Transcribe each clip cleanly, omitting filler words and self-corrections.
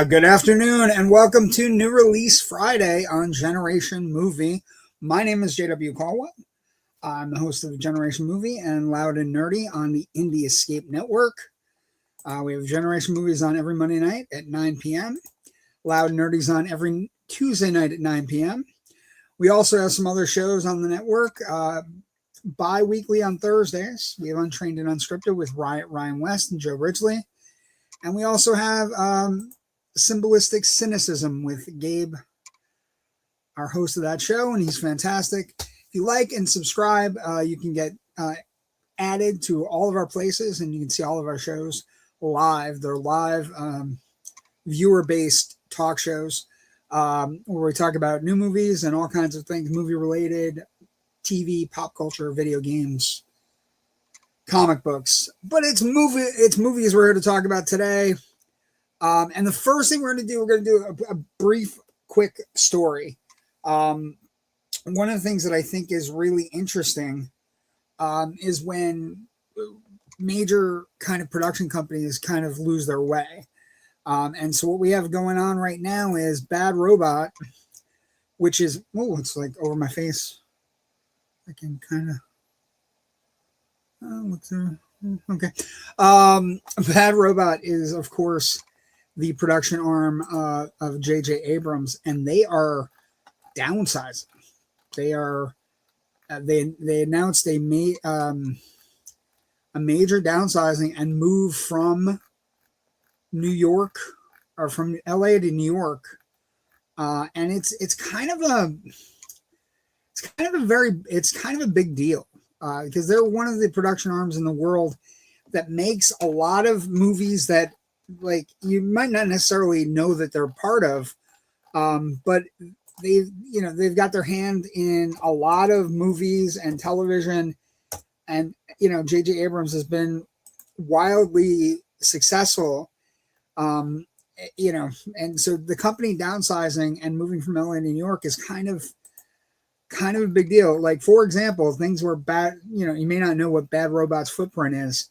Good afternoon and welcome to New Release Friday on Generation Movie. My name is JW Colwell. I'm the host of Generation Movie and Loud and Nerdy on the Indie Escape Network. We have Generation Movies on every Monday night at 9 p.m. Loud and Nerdy's on every Tuesday night at 9 p.m. We also have some other shows on the network. Bi-weekly on Thursdays, we have Untrained and Unscripted with Ryan West and Joe Ridgely. And we also have Symbolistic Cynicism with Gabe, our host of that show, and he's fantastic. If you like and subscribe, you can get added to all of our places, and you can see all of our shows live. They're live, viewer-based talk shows where we talk about new movies and all kinds of things, movie-related, TV, pop culture, video games, comic books. But it's movies we're here to talk about today. And the first thing we're going to do a brief, quick story. One of the things that I think is really interesting is when major kind of production companies kind of lose their way. And so what we have going on right now is Bad Robot, which is, it's like over my face. I can kind of, okay. Bad Robot is, of course, the production arm of J.J. Abrams, and they are downsizing. They are, they announced a major downsizing and move from New York, or from L.A. to New York, and it's kind of a big deal because they're one of the production arms in the world that makes a lot of movies that, like, you might not necessarily know that they're part of, but they've got their hand in a lot of movies and television, and J.J. Abrams has been wildly successful, and so the company downsizing and moving from LA to New York is kind of a big deal. Like, for example, things were bad, you may not know what Bad Robot's footprint is.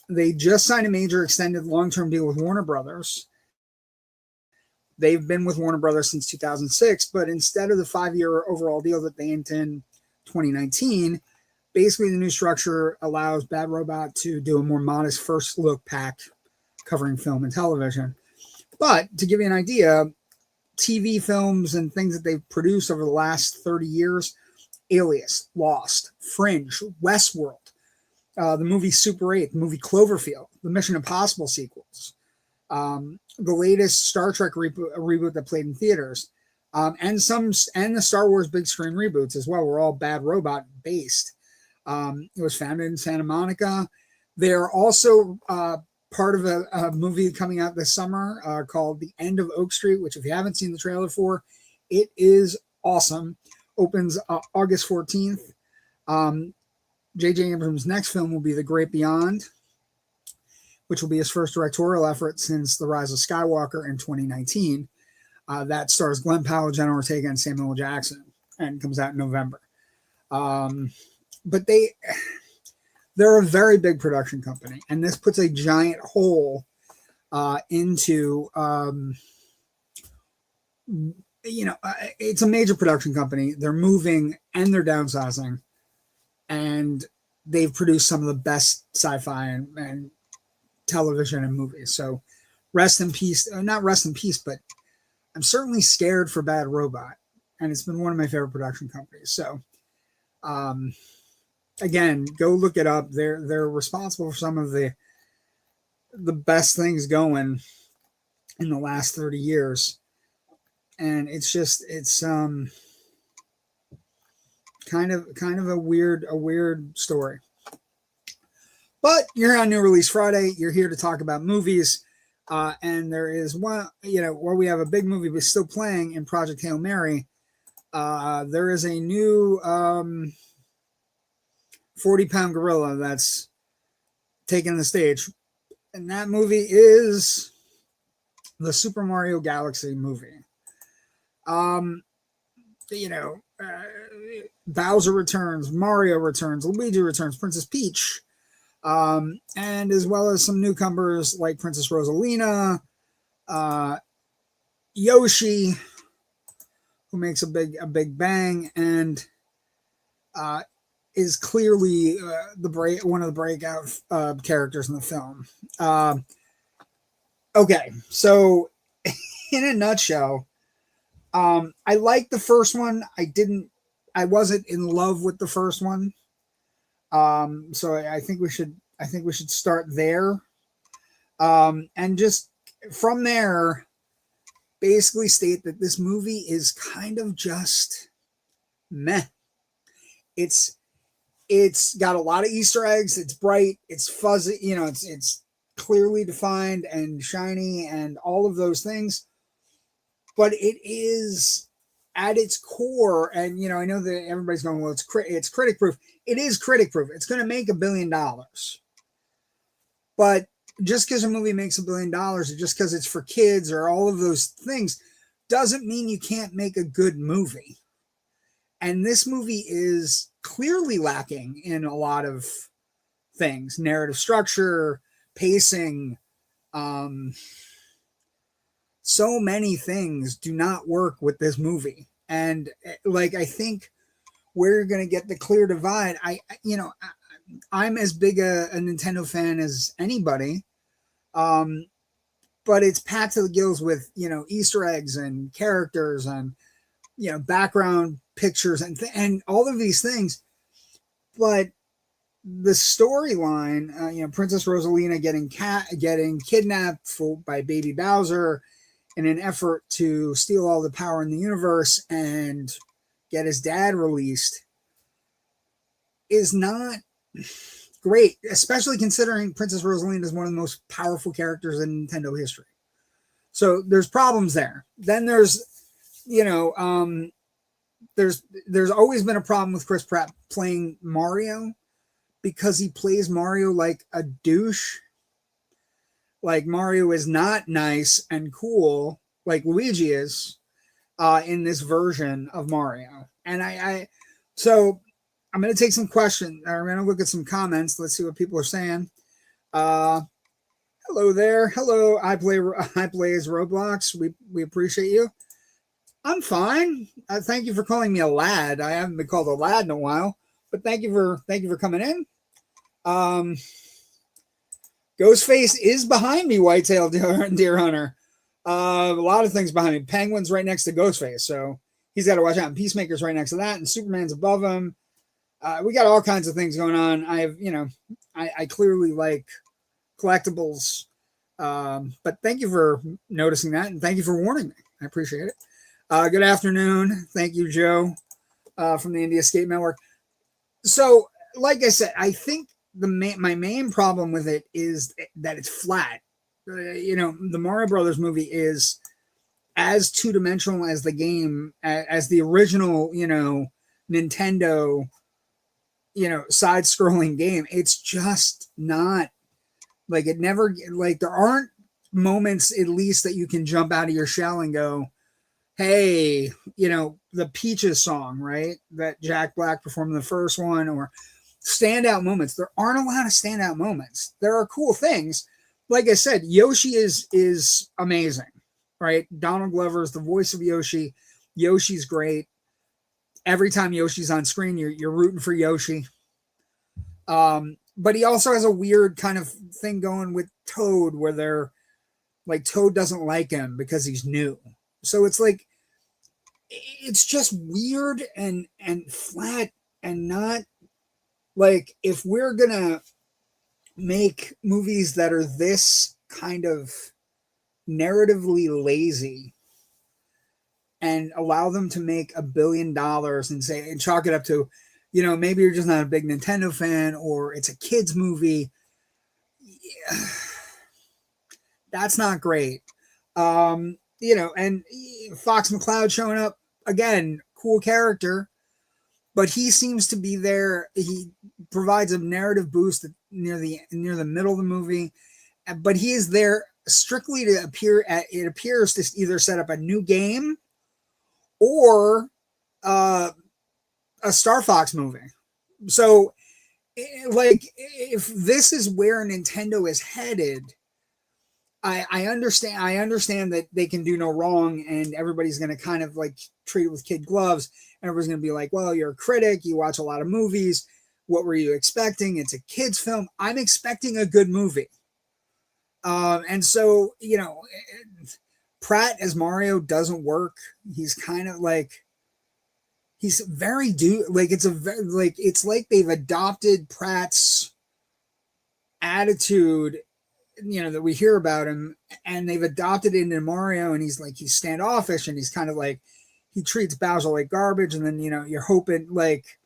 They just signed a major extended long-term deal with Warner Brothers. They've been with Warner Brothers since 2006, but instead of the 5-year overall deal that they inked in 2019, basically the new structure allows Bad Robot to do a more modest first look pack covering film and television. But to give you an idea, TV films and things that they've produced over the last 30 years, Alias, Lost, Fringe, Westworld, the movie Super 8, the movie Cloverfield, the Mission Impossible sequels, the latest Star Trek reboot that played in theaters, and the Star Wars big screen reboots as well were all Bad Robot based. It was founded in Santa Monica. They're also part of a movie coming out this summer called The End of Oak Street, which, if you haven't seen the trailer for, it is awesome. Opens August 14th. J.J. Abrams' next film will be The Great Beyond, which will be his first directorial effort since The Rise of Skywalker in 2019. That stars Glenn Powell, Jenna Ortega, and Samuel L. Jackson, and comes out in November. But they're a very big production company, and this puts a giant hole into, it's a major production company. They're moving and they're downsizing, and they've produced some of the best sci-fi and television and movies. So rest in peace, not rest in peace, but I'm certainly scared for Bad Robot, and it's been one of my favorite production companies. So, again, go look it up. They're responsible for some of the best things going in the last 30 years. And it's kind of a weird story. But you're on New Release Friday. You're here to talk about movies. And there is one, where we have a big movie but still playing in Project Hail Mary. There is a new 40-pound gorilla that's taking the stage. And that movie is the Super Mario Galaxy movie. Bowser returns, Mario returns, Luigi returns, Princess Peach, and as well as some newcomers like Princess Rosalina, uh, Yoshi, who makes a big bang, and uh, is clearly one of the breakout characters in the film. Okay, so in a nutshell, I liked the first one. I wasn't in love with the first one. So I think we should start there. And just from there, basically state that this movie is kind of just meh. It's got a lot of Easter eggs. It's bright. It's fuzzy. It's clearly defined and shiny and all of those things. But it is at its core, and I know that everybody's going, well, it's critic proof. It is critic proof. It's going to make $1 billion. But just because a movie makes $1 billion, or just because it's for kids, or all of those things, doesn't mean you can't make a good movie. And this movie is clearly lacking in a lot of things: narrative structure, pacing. So many things do not work with this movie. And I think where you're going to get the clear divide, I'm as big a Nintendo fan as anybody. But it's packed to the gills with, Easter eggs and characters and, background pictures and all of these things. But the storyline, Princess Rosalina getting kidnapped by Baby Bowser in an effort to steal all the power in the universe and get his dad released, is not great, especially considering Princess Rosalina is one of the most powerful characters in Nintendo history. So there's problems there. Then there's always been a problem with Chris Pratt playing Mario, because he plays Mario like a douche. Like, Mario is not nice and cool like Luigi is in this version of Mario. And so I'm going to take some questions. I'm going to look at some comments. Let's see what people are saying. Hello there. Hello. I play as Roblox. We appreciate you. I'm fine. Thank you for calling me a lad. I haven't been called a lad in a while, but thank you for coming in. Ghostface is behind me, Whitetail Deer Hunter. A lot of things behind me. Penguin's right next to Ghostface, so he's got to watch out. And Peacemaker's right next to that, and Superman's above him. We got all kinds of things going on. I clearly like collectibles, but thank you for noticing that, and thank you for warning me. I appreciate it. Good afternoon. Thank you, Joe, from the Indie Escape Network. So, like I said, I think my main problem with it is that it's flat. The Mario Brothers movie is as two-dimensional as the game, as the original, Nintendo, side-scrolling game. It's just not, it never, there aren't moments, at least, that you can jump out of your shell and go, hey, the Peaches song, right? That Jack Black performed in the first one, or standout moments. There aren't a lot of standout moments. There are cool things. Like I said, Yoshi is amazing, right? Donald Glover is the voice of Yoshi. Yoshi's great. Every time Yoshi's on screen, you're rooting for Yoshi. But he also has a weird kind of thing going with Toad, where they're Toad doesn't like him because he's new. So it's just weird and flat, and not if we're gonna make movies that are this kind of narratively lazy and allow them to make $1 billion and chalk it up to, maybe you're just not a big Nintendo fan, or it's a kid's movie. Yeah, that's not great. And Fox McCloud showing up again, cool character, but he seems to be there. He provides a narrative boost near the middle of the movie, but he is there strictly to appear at. It appears to either set up a new game or a Star Fox movie. So, if this is where Nintendo is headed, I understand that they can do no wrong, and everybody's going to kind of like treat it with kid gloves. And everybody's going to be like, well, you're a critic, you watch a lot of movies, what were you expecting? It's a kid's film. I'm expecting a good movie. And so, you know, Pratt as Mario doesn't work. He's kind of like, he's very like it's like they've adopted Pratt's attitude, you know, that we hear about him, and they've adopted it into Mario, and he's standoffish, and he's kind of like, he treats Bowser like garbage. And then, you know, you're hoping like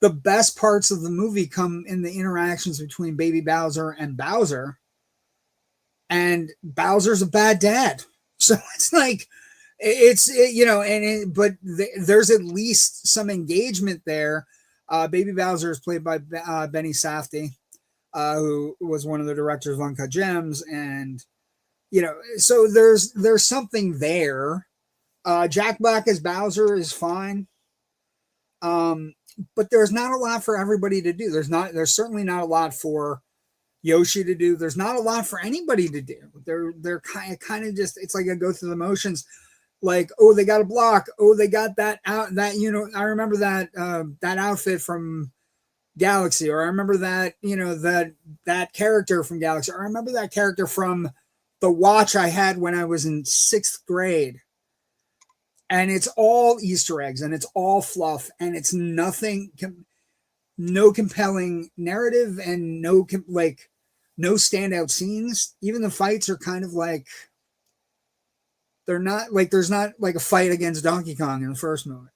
the best parts of the movie come in the interactions between baby Bowser and Bowser. And Bowser's a bad dad. So it's like, you know, but there's at least some engagement there. Baby Bowser is played by Benny Safdie, who was one of the directors of Uncut Gems. And, you know, so there's something there. Jack Black as Bowser is fine. But there's not a lot for everybody to do. There's certainly not a lot for Yoshi to do. There's not a lot for anybody to do. They're kind of just, it's like I go through the motions. Like, oh, they got a block. Oh, they got that out. That, you know, I remember that that outfit from Galaxy, or I remember that, you know, that character from Galaxy, or I remember that character from the watch I had when I was in 6th grade. And it's all Easter eggs, and it's all fluff, and it's nothing, no compelling narrative, and no standout scenes. Even the fights are kind of like, they're not like, there's not like a fight against Donkey Kong in the first movie.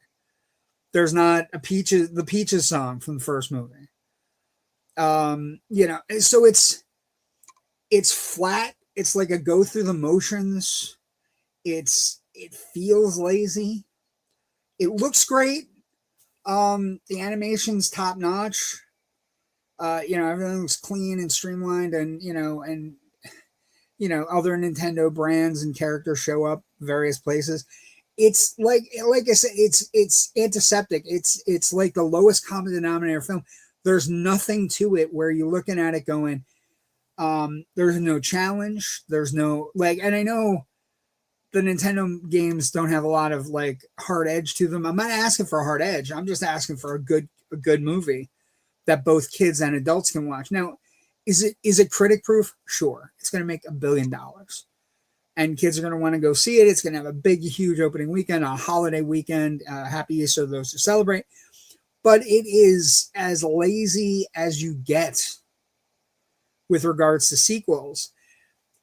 There's not the Peaches song from the first movie. You know, so it's flat. It's like a go through the motions. It feels lazy. It looks great. The animation's top notch. You know, everything looks clean and streamlined, and other Nintendo brands and characters show up various places. It's like I said, it's antiseptic. It's like the lowest common denominator film. There's nothing to it where you're looking at it going, there's no challenge. There's no and I know the Nintendo games don't have a lot of like hard edge to them. I'm not asking for a hard edge. I'm just asking for a good movie that both kids and adults can watch. Now, is it critic proof? Sure. It's going to make $1 billion. And kids are going to want to go see it. It's going to have a big, huge opening weekend, a holiday weekend. Happy Easter to those who celebrate. But it is as lazy as you get with regards to sequels.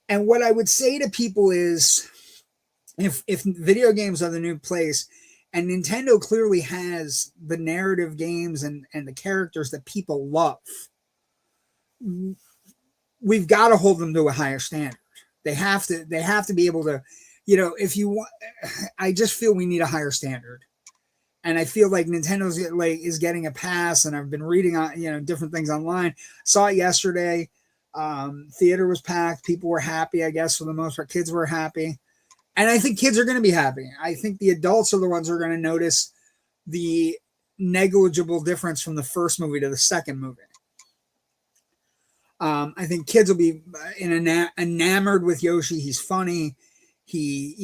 And what I would say to people is, if video games are the new place, and Nintendo clearly has the narrative games and the characters that people love, we've got to hold them to a higher standard. They have to be able to, you know, if you want, I just feel we need a higher standard. And I feel like Nintendo's is getting a pass, and I've been reading on, you know, different things online. Saw it yesterday. Theater was packed. People were happy, I guess, for the most part. Kids were happy. And I think kids are going to be happy. I think the adults are the ones who are going to notice the negligible difference from the first movie to the second movie. I think kids will be enamored with Yoshi. He's funny. He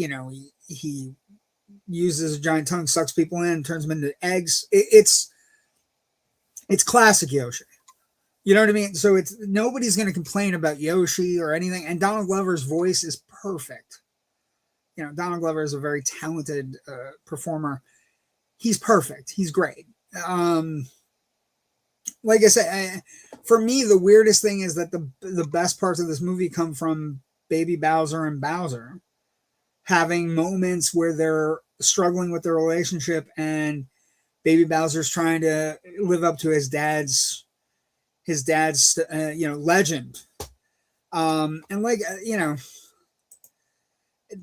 uses a giant tongue, sucks people in, turns them into eggs. It's classic Yoshi. You know what I mean? So nobody's going to complain about Yoshi or anything. And Donald Glover's voice is perfect. You know, Donald Glover is a very talented performer. He's perfect. He's great. Like I said, for me, the weirdest thing is that the best parts of this movie come from baby Bowser and Bowser having moments where they're struggling with their relationship, and baby Bowser's trying to live up to his dad's legend. And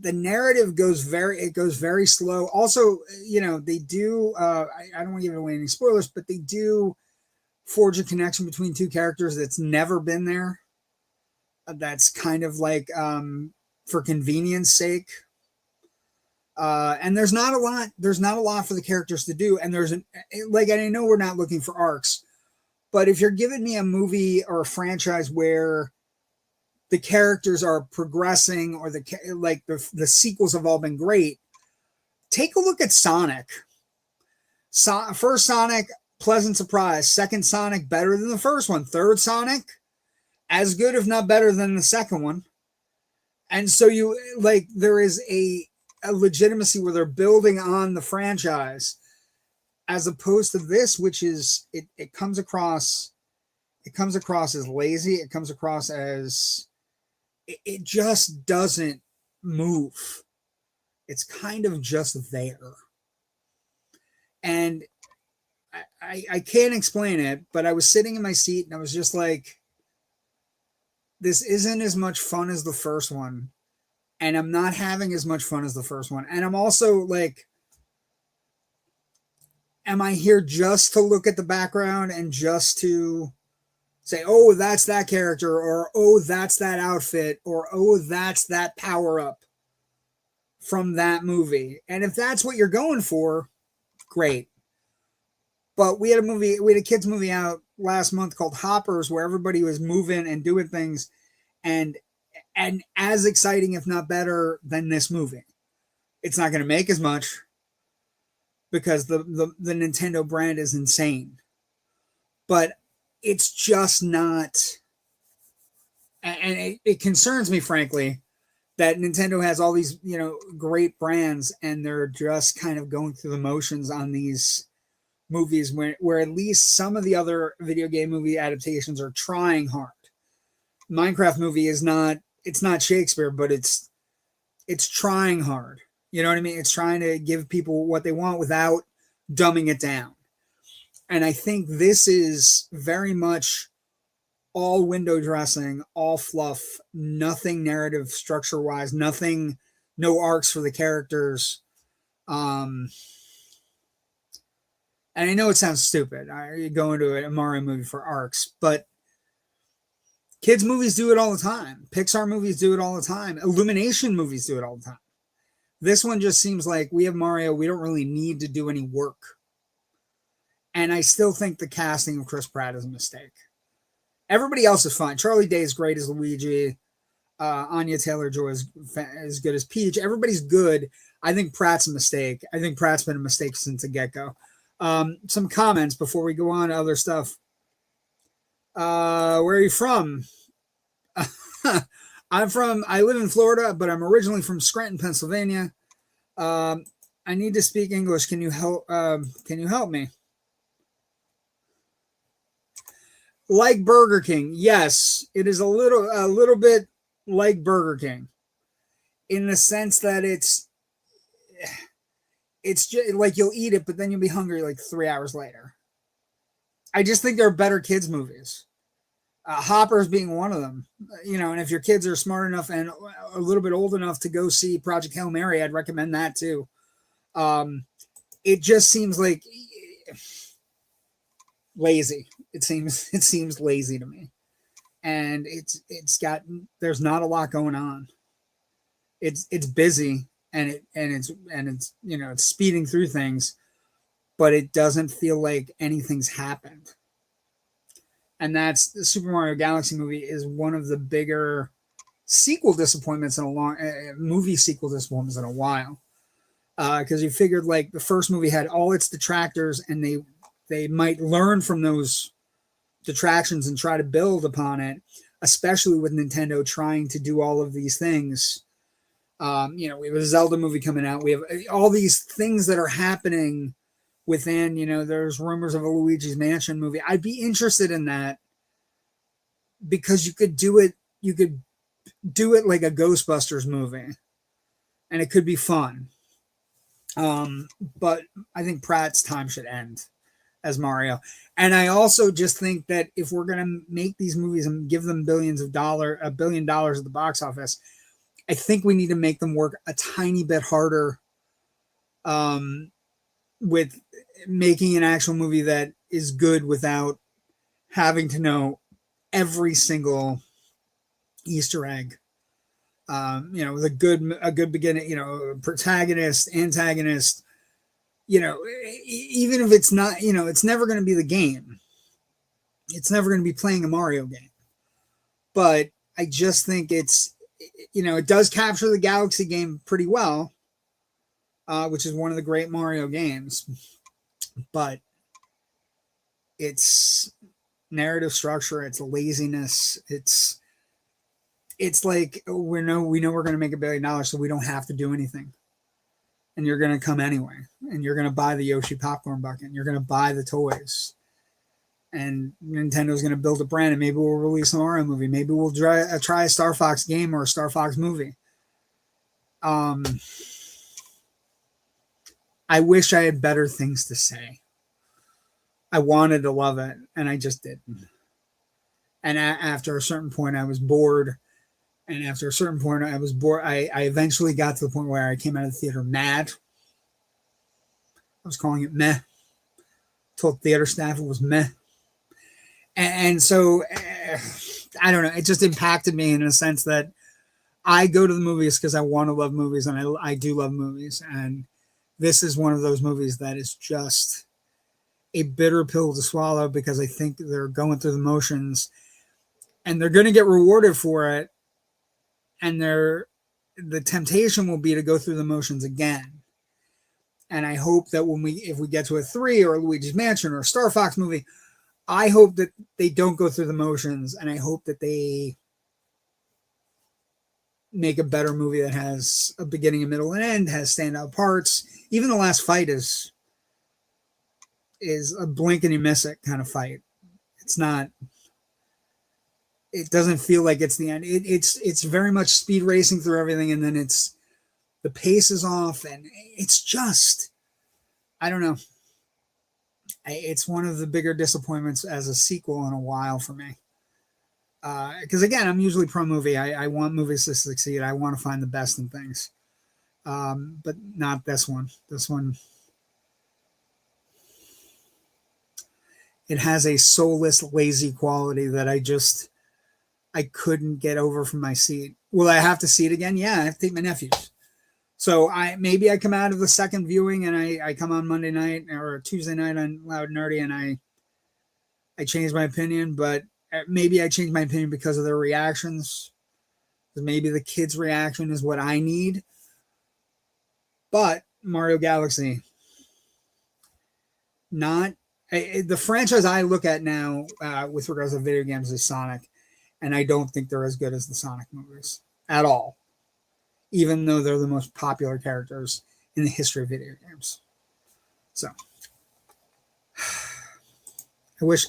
the narrative goes very slow. Also, they do, I don't want to give away any spoilers, but they do forge a connection between two characters that's never been there. That's kind of like, for convenience sake. And there's not a lot for the characters to do. And and I know we're not looking for arcs, but if you're giving me a movie or a franchise where the characters are progressing, or the sequels have all been great. Take a look at Sonic. First Sonic, pleasant surprise. Second Sonic, better than the first one. Third Sonic, as good, if not better than the second one. And so there is a legitimacy where they're building on the franchise, as opposed to this, which is it comes across as lazy. It comes across as it just doesn't move. It's kind of just there. And I can't explain it, but I was sitting in my seat and I was just like, this isn't as much fun as the first one. And I'm not having as much fun as the first one. And I'm also like, am I here just to look at the background and just to say, oh, that's that character, or oh, that's that outfit, or oh, that's that power up from that movie? And if that's what you're going for, great. But we had a kids movie out last month called Hoppers, where everybody was moving and doing things, and as exciting, if not better, than this movie. It's not going to make as much because the Nintendo brand is insane, but it's just not. And it concerns me, frankly, that Nintendo has all these, great brands, and they're just kind of going through the motions on these movies where at least some of the other video game movie adaptations are trying hard. Minecraft movie it's not Shakespeare, but it's trying hard. You know what I mean? It's trying to give people what they want without dumbing it down. And I think this is very much all window dressing, all fluff, nothing narrative structure wise, no arcs for the characters. And I know it sounds stupid. You go into a Mario movie for arcs, but kids movies do it all the time. Pixar movies do it all the time. Illumination movies do it all the time. This one just seems like we have Mario. We don't really need to do any work. And I still think the casting of Chris Pratt is a mistake. Everybody else is fine. Charlie Day is great as Luigi. Anya Taylor-Joy is as good as Peach. Everybody's good. I think Pratt's a mistake. I think Pratt's been a mistake since the get-go. Some comments before we go on to other stuff. Where are you from? I live in Florida, but I'm originally from Scranton, Pennsylvania. I need to speak English. Can you help me? Like Burger King. Yes, it is a little bit like Burger King in the sense that it's just like you'll eat it, but then you'll be hungry like 3 hours later. I just think there are better kids movies. Hoppers being one of them, and if your kids are smart enough and a little bit old enough to go see Project Hail Mary, I'd recommend that too. It just seems like lazy. It seems lazy to me, and there's not a lot going on. It's busy and it's it's speeding through things, but it doesn't feel like anything's happened. And that's the Super Mario Galaxy movie is one of the bigger sequel disappointments in movie sequel disappointments in a while. Because you figured like the first movie had all its detractors, and they might learn from those detractions and try to build upon it, especially with Nintendo trying to do all of these things. We have a Zelda movie coming out. We have all these things that are happening within, there's rumors of a Luigi's Mansion movie. I'd be interested in that because you could do it like a Ghostbusters movie and it could be fun. But I think Pratt's time should end as Mario. And I also just think that if we're going to make these movies and give them $1 billion at the box office, I think we need to make them work a tiny bit harder with making an actual movie that is good without having to know every single Easter egg. With a good beginning, protagonist, antagonist, even if it's not, it's never going to be the game. It's never going to be playing a Mario game. But I just think it's, it does capture the Galaxy game pretty well, which is one of the great Mario games. But it's narrative structure, it's laziness, it's like we know we're going to make $1 billion, so we don't have to do anything. And you're going to come anyway, and you're going to buy the Yoshi popcorn bucket, and you're going to buy the toys, and Nintendo's going to build a brand, and maybe we'll release a Mario movie, maybe we'll try a Star Fox game or a Star Fox movie. I wish I had better things to say. I wanted to love it, and I just didn't. And after a certain point, I was bored. And after a certain point, I was bored. I eventually got to the point where I came out of the theater mad. I was calling it meh. Told theater staff it was meh. And so, I don't know. It just impacted me in a sense that I go to the movies because I want to love movies, and I do love movies. And this is one of those movies that is just a bitter pill to swallow, because I think they're going through the motions, and they're going to get rewarded for it. And the temptation will be to go through the motions again. And I hope that if we get to a 3 or a Luigi's Mansion or a Star Fox movie, I hope that they don't go through the motions, and I hope that they make a better movie that has a beginning, a middle, and end, has standout parts. Even the last fight is a blink and you miss it kind of fight. It's not. It doesn't feel like it's the end. It's very much speed racing through everything, and then the pace is off, and it's just, I don't know. It's one of the bigger disappointments as a sequel in a while for me. Because again, I'm usually pro movie. I want movies to succeed. I want to find the best in things, but not this one. This one, it has a soulless, lazy quality that I couldn't get over from my seat. Will I have to see it again? Yeah, I have to take my nephews. So maybe I come out of the second viewing and I come on Monday night or Tuesday night on Loud Nerdy and I change my opinion, but maybe I change my opinion because of their reactions. Maybe the kids' reaction is what I need. But Mario Galaxy, not the franchise I look at now with regards to video games is Sonic. And I don't think they're as good as the Sonic movies at all, even though they're the most popular characters in the history of video games. So I wish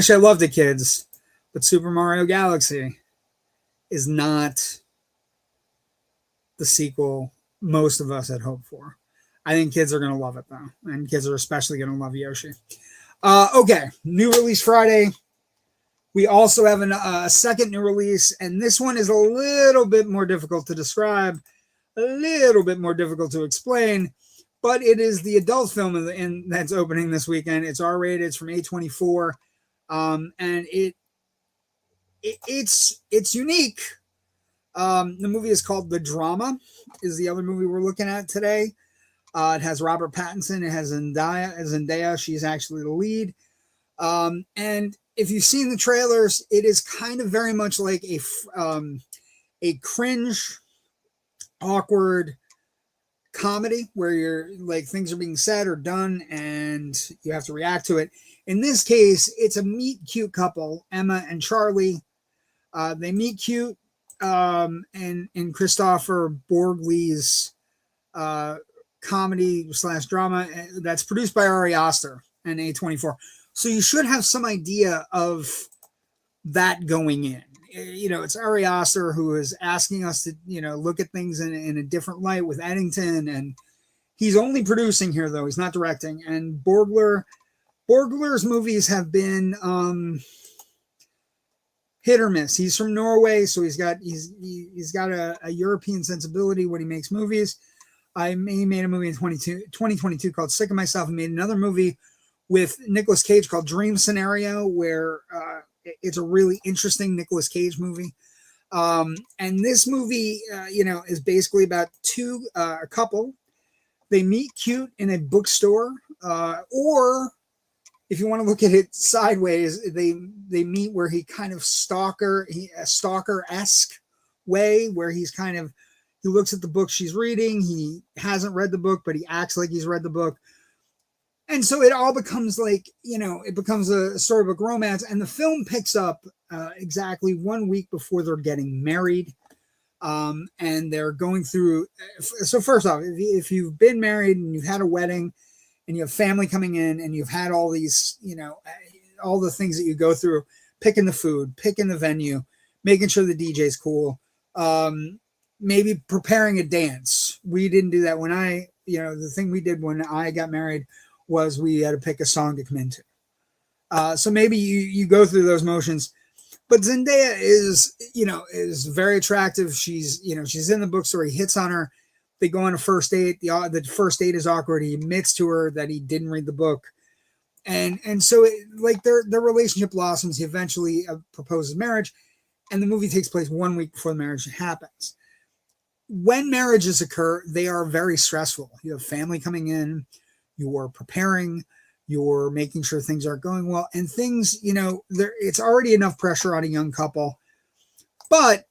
I loved the kids, but Super Mario Galaxy is not the sequel most of us had hoped for. I think kids are going to love it, though, and kids are especially going to love Yoshi. Okay, new release Friday. We also have a second new release, and this one is a little bit more difficult to describe, a little bit more difficult to explain, but it is the adult film that's opening this weekend. It's R-rated. It's from A24, and it's unique. The movie is called The Drama, is the other movie we're looking at today. It has Robert Pattinson. It has Zendaya. She's actually the lead. And if you've seen the trailers, it is kind of very much like a cringe, awkward comedy where you're like things are being said or done and you have to react to it. In this case, it's a meet cute couple, Emma and Charlie. They meet cute in Christopher Borgle's comedy / drama that's produced by Ari Aster and A24. So you should have some idea of that going in. It's Ari Aster who is asking us to, look at things in a different light with Eddington. And he's only producing here, though. He's not directing. And Borgler's movies have been hit or miss. He's from Norway, so he's got a European sensibility when he makes movies. He made a movie in 2022 called Sick of Myself. He made another movie with Nicolas Cage called Dream Scenario, where it's a really interesting Nicolas Cage movie. And this movie, is basically about a couple. They meet cute in a bookstore, or if you want to look at it sideways, they meet where he kind of stalker-esque way, where he looks at the book she's reading. He hasn't read the book, but he acts like he's read the book. And so it all becomes like, it becomes a storybook romance. And the film picks up exactly 1 week before they're getting married. And they're going through. So first off, if you've been married and you've had a wedding and you have family coming in and you've had all these, all the things that you go through, picking the food, picking the venue, making sure the DJ's cool, maybe preparing a dance. We didn't do that when the thing we did when I got married was we had to pick a song to come into. So maybe you go through those motions, but Zendaya is very attractive. She's in the bookstore. He hits on her. They go on a first date. The first date is awkward. He admits to her that he didn't read the book. And so their relationship blossoms. He eventually proposes marriage, and the movie takes place 1 week before the marriage happens. When marriages occur, they are very stressful. You have family coming in. You're preparing, you're making sure things are going well, and things, it's already enough pressure on a young couple. But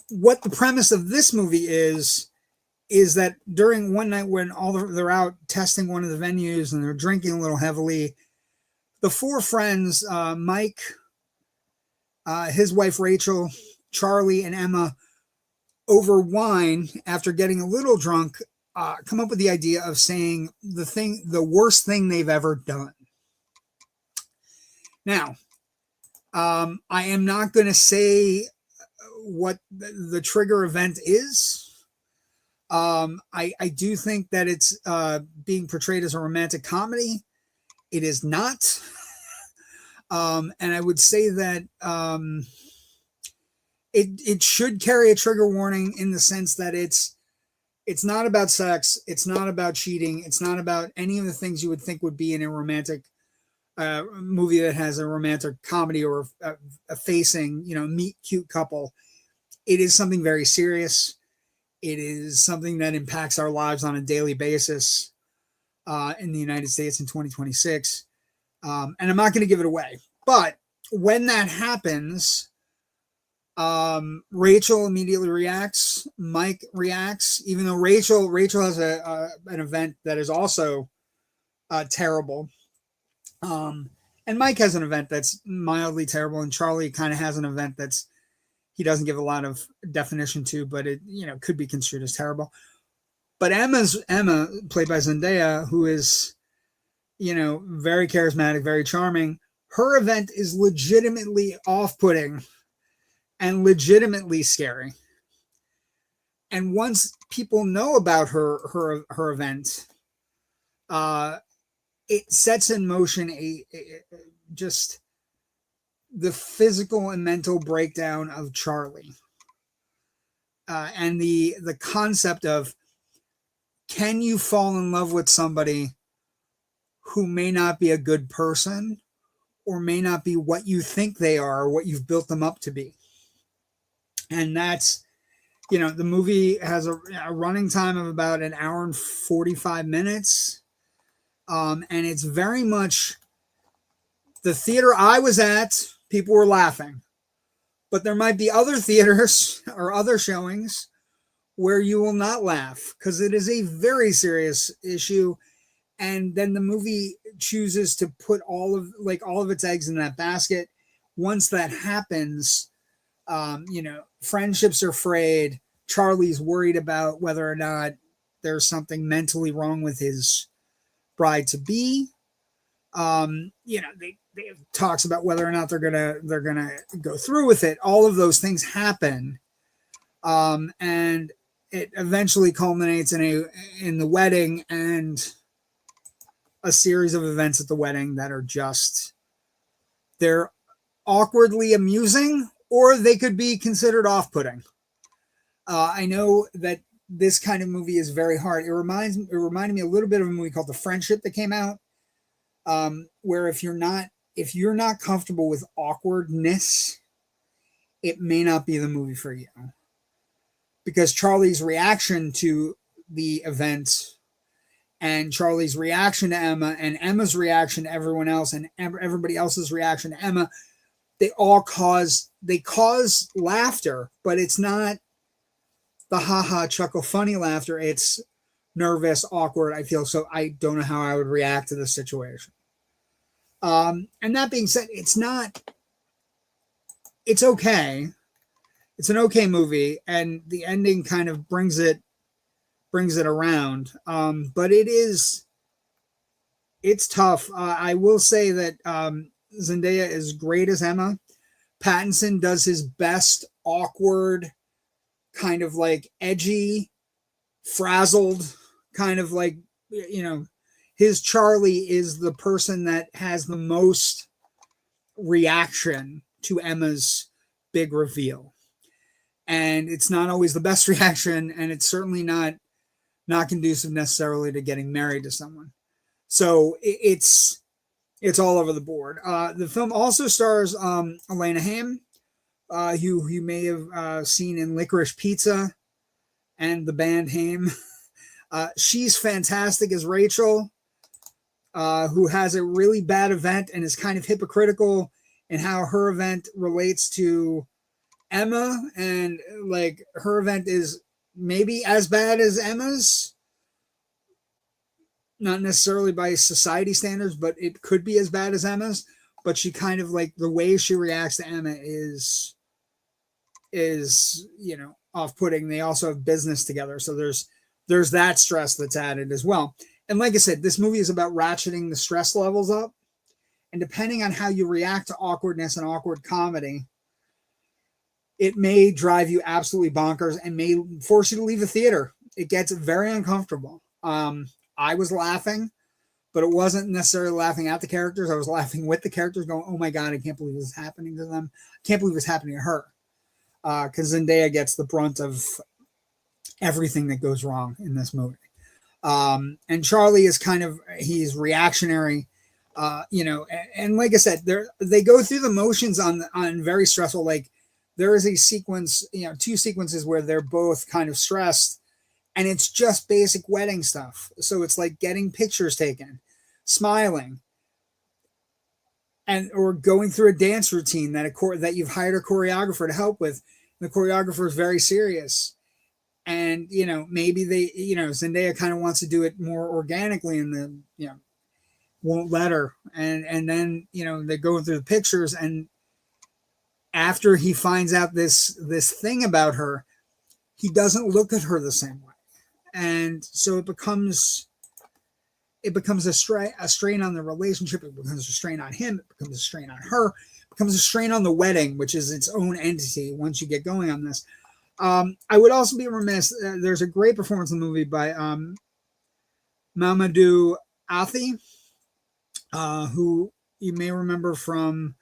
what the premise of this movie is that during one night when they're out testing one of the venues and they're drinking a little heavily, the four friends, Mike, his wife Rachel, Charlie, and Emma, over wine, after getting a little drunk, come up with the idea of saying the worst thing they've ever done. Now, I am not going to say what the trigger event is. I do think that it's being portrayed as a romantic comedy. It is not. And I would say that it should carry a trigger warning in the sense that it's not about sex. It's not about cheating. It's not about any of the things you would think would be in a romantic movie that has a romantic comedy or a facing, meet cute couple. It is something very serious. It is something that impacts our lives on a daily basis in the United States in 2026. And I'm not going to give it away. But when that happens, Rachel immediately reacts. Mike reacts, even though Rachel has an event that is also terrible. And Mike has an event that's mildly terrible, and Charlie kind of has an event he doesn't give a lot of definition to, but it could be construed as terrible. But Emma, played by Zendaya, who is very charismatic, very charming. Her event is legitimately off-putting and legitimately scary. And once people know about her event, it sets in motion just the physical and mental breakdown of Charlie, and the concept of, can you fall in love with somebody who may not be a good person or may not be what you think they are or what you've built them up to be? And that's, the movie has a running time of about an hour and 45 minutes. And it's very much the theater I was at, people were laughing. But there might be other theaters or other showings where you will not laugh, because it is a very serious issue. And then the movie chooses to put all of its eggs in that basket. Once that happens, friendships are frayed. Charlie's worried about whether or not there's something mentally wrong with his bride to be. They talks about whether or not they're gonna go through with it. All of those things happen, and it eventually culminates in the wedding and a series of events at the wedding that are they're awkwardly amusing, or they could be considered off-putting. I know that this kind of movie is very hard. It reminded me a little bit of a movie called The Friendship that came out, where if you're not comfortable with awkwardness, it may not be the movie for you. Because Charlie's reaction to the event and Charlie's reaction to Emma and Emma's reaction to everyone else and everybody else's reaction to Emma, they cause laughter, but it's not the haha chuckle funny laughter. It's nervous, awkward. I feel so. I don't know how I would react to this situation. And that being said, it's okay. It's an okay movie, and the ending kind of brings it around. But it's tough. I will say that Zendaya is great as Emma. Pattinson does his best awkward, kind of like edgy, frazzled, kind of like, his Charlie is the person that has the most reaction to Emma's big reveal. And it's not always the best reaction, and it's certainly not conducive necessarily to getting married to someone. So it's all over the board. The film also stars Elena Haim, who you may have seen in Licorice Pizza and the band Haim. She's fantastic as Rachel, who has a really bad event and is kind of hypocritical in how her event relates to Emma, and like her event is maybe as bad as Emma's, not necessarily by society standards, but it could be as bad as Emma's. But she kind of like the way she reacts to Emma is off-putting. They also have business together, so there's that stress that's added as well. And like I said, this movie is about ratcheting the stress levels up, and depending on how you react to awkwardness and awkward comedy, it may drive you absolutely bonkers and may force you to leave the theater. It gets very uncomfortable. I was laughing, but it wasn't necessarily laughing at the characters. I was laughing with the characters going, oh my God, I can't believe this is happening to them. I can't believe it's happening to her. Because Zendaya gets the brunt of everything that goes wrong in this movie. And Charlie is he's reactionary, and like I said, they go through the motions on very stressful, like there is a sequence, two sequences where they're both kind of stressed, and it's just basic wedding stuff. So it's like getting pictures taken, smiling, or going through a dance routine that you've hired a choreographer to help with. And the choreographer is very serious. And, maybe Zendaya kind of wants to do it more organically, and won't let her. And then, they're going through the pictures, and after he finds out this thing about her, he doesn't look at her the same way. And so it becomes a strain on the relationship. It becomes a strain on him. It becomes a strain on her. It becomes a strain on the wedding, which is its own entity once you get going on this. I would also be remiss. There's a great performance in the movie by Mamadou Athie, who you may remember from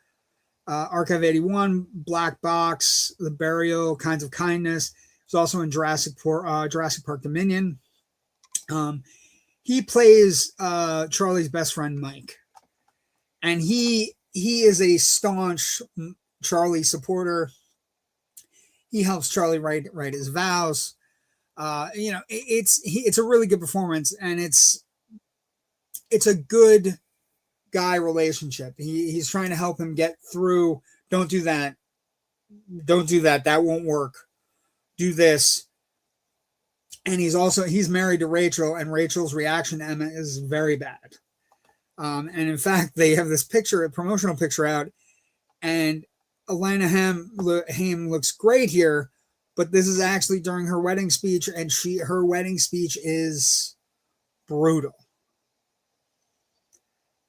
Archive 81, Black Box, The Burial, Kinds of Kindness. He's also in Jurassic Park Dominion. He plays Charlie's best friend, Mike. And he is a staunch Charlie supporter. He helps Charlie write his vows. It's a really good performance, and it's a good guy relationship. He's trying to help him get through. Don't do that. That won't work. Do this. And he's married to Rachel, and Rachel's reaction to Emma is very bad. And in fact, they have this picture, a promotional picture out, and Elena Haim looks great here, but this is actually during her wedding speech, and her wedding speech is brutal.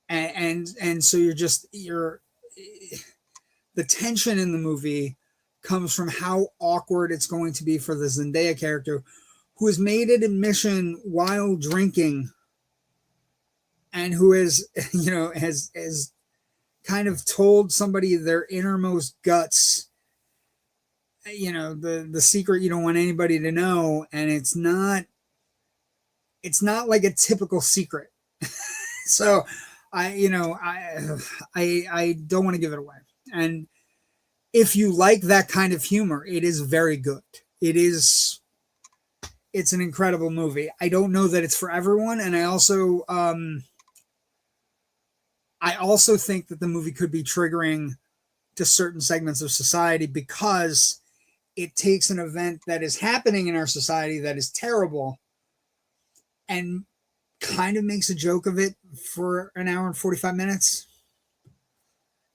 And so the tension in the movie comes from how awkward it's going to be for the Zendaya character, who has made it a mission while drinking, and who has kind of told somebody their innermost guts, the secret you don't want anybody to know, and it's not like a typical secret. So I don't want to give it away. And if you like that kind of humor, it is very good. It is it's an incredible movie. I don't know that it's for everyone, and I also think that the movie could be triggering to certain segments of society because it takes an event that is happening in our society that is terrible and kind of makes a joke of it for an hour and 45 minutes.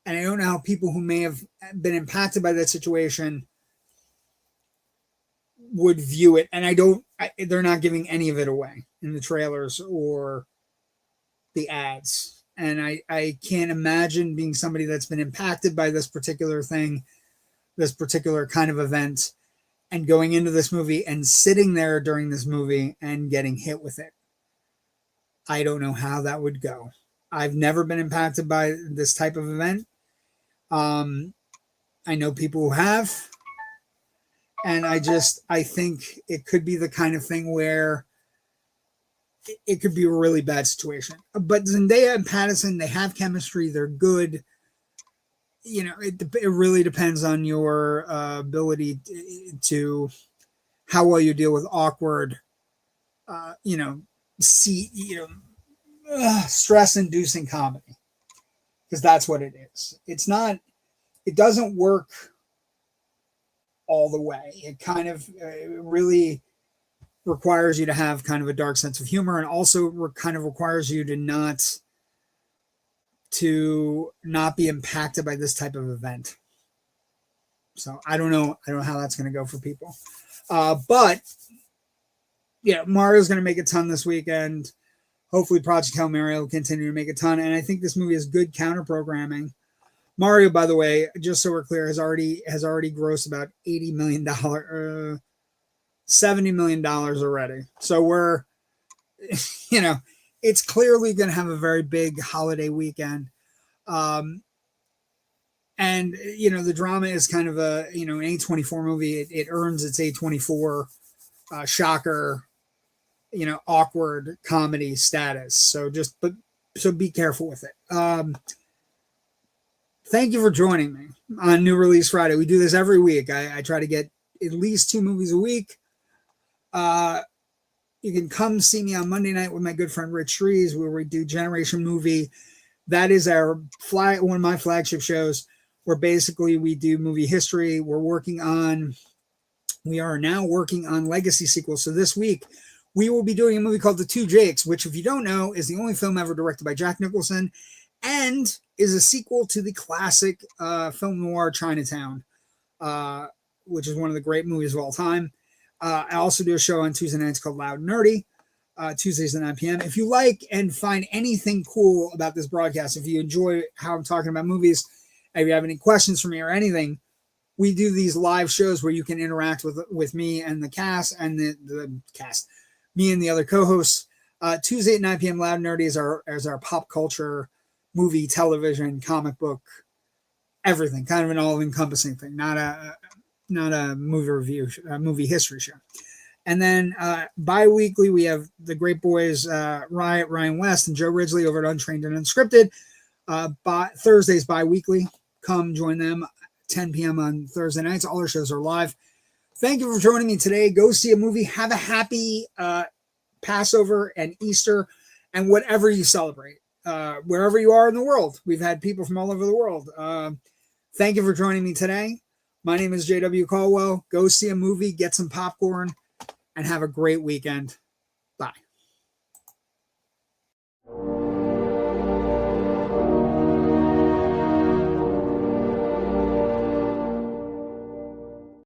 And I don't know how people who may have been impacted by that situation would view it. And they're not giving any of it away in the trailers or the ads. And I can't imagine being somebody that's been impacted by this particular thing, this particular kind of event, and going into this movie and sitting there during this movie and getting hit with it. I don't know how that would go. I've never been impacted by this type of event. I know people who have. And I think it could be the kind of thing where it could be a really bad situation. But Zendaya and Pattinson, they have chemistry. They're good. You know, it really depends on your ability to how well you deal with awkward, stress-inducing comedy, because that's what it is. It doesn't work all the way. It kind of really requires you to have kind of a dark sense of humor, and also kind of requires you to not be impacted by this type of event. So I don't know how that's going to go for people. But yeah, Mario's going to make a ton this weekend. Hopefully Project Hail Mary will continue to make a ton. And I think this movie has good counter programming. Mario, by the way, just so we're clear, has already grossed about $80 million, $70 million already. So we're, it's clearly going to have a very big holiday weekend. And, the drama is kind of an A24 movie. It earns its A24 shocker, awkward comedy status. So be careful with it. Thank you for joining me on New Release Friday. We do this every week. I try to get at least 2 movies a week. You can come see me on Monday night with my good friend Rich Trees, where we do Generation Movie. That is one of my flagship shows, where basically we do movie history. We are now working on legacy sequels. So this week we will be doing a movie called The Two Jakes, which, if you don't know, is the only film ever directed by Jack Nicholson and is a sequel to the classic film noir Chinatown, which is one of the great movies of all time. I also do a show on Tuesday nights called Loud and Nerdy, Tuesdays at 9 p.m. If you like and find anything cool about this broadcast, if you enjoy how I'm talking about movies, if you have any questions for me or anything, we do these live shows where you can interact with me and the cast and the cast, me and the other co-hosts. Tuesday at 9 p.m. Loud and Nerdy is our pop culture, movie, television, comic book, everything, kind of an all-encompassing thing, not a movie review, movie history show. And then bi-weekly, we have the great boys, Ryan West and Joe Ridgely over at Untrained and Unscripted. Thursdays bi-weekly. Come join them, 10 p.m. on Thursday nights. All our shows are live. Thank you for joining me today. Go see a movie. Have a happy Passover and Easter and whatever you celebrate. Wherever you are in the world. We've had people from all over the world. Thank you for joining me today. My name is JW Colwell. Go see a movie, get some popcorn, and have a great weekend. Bye.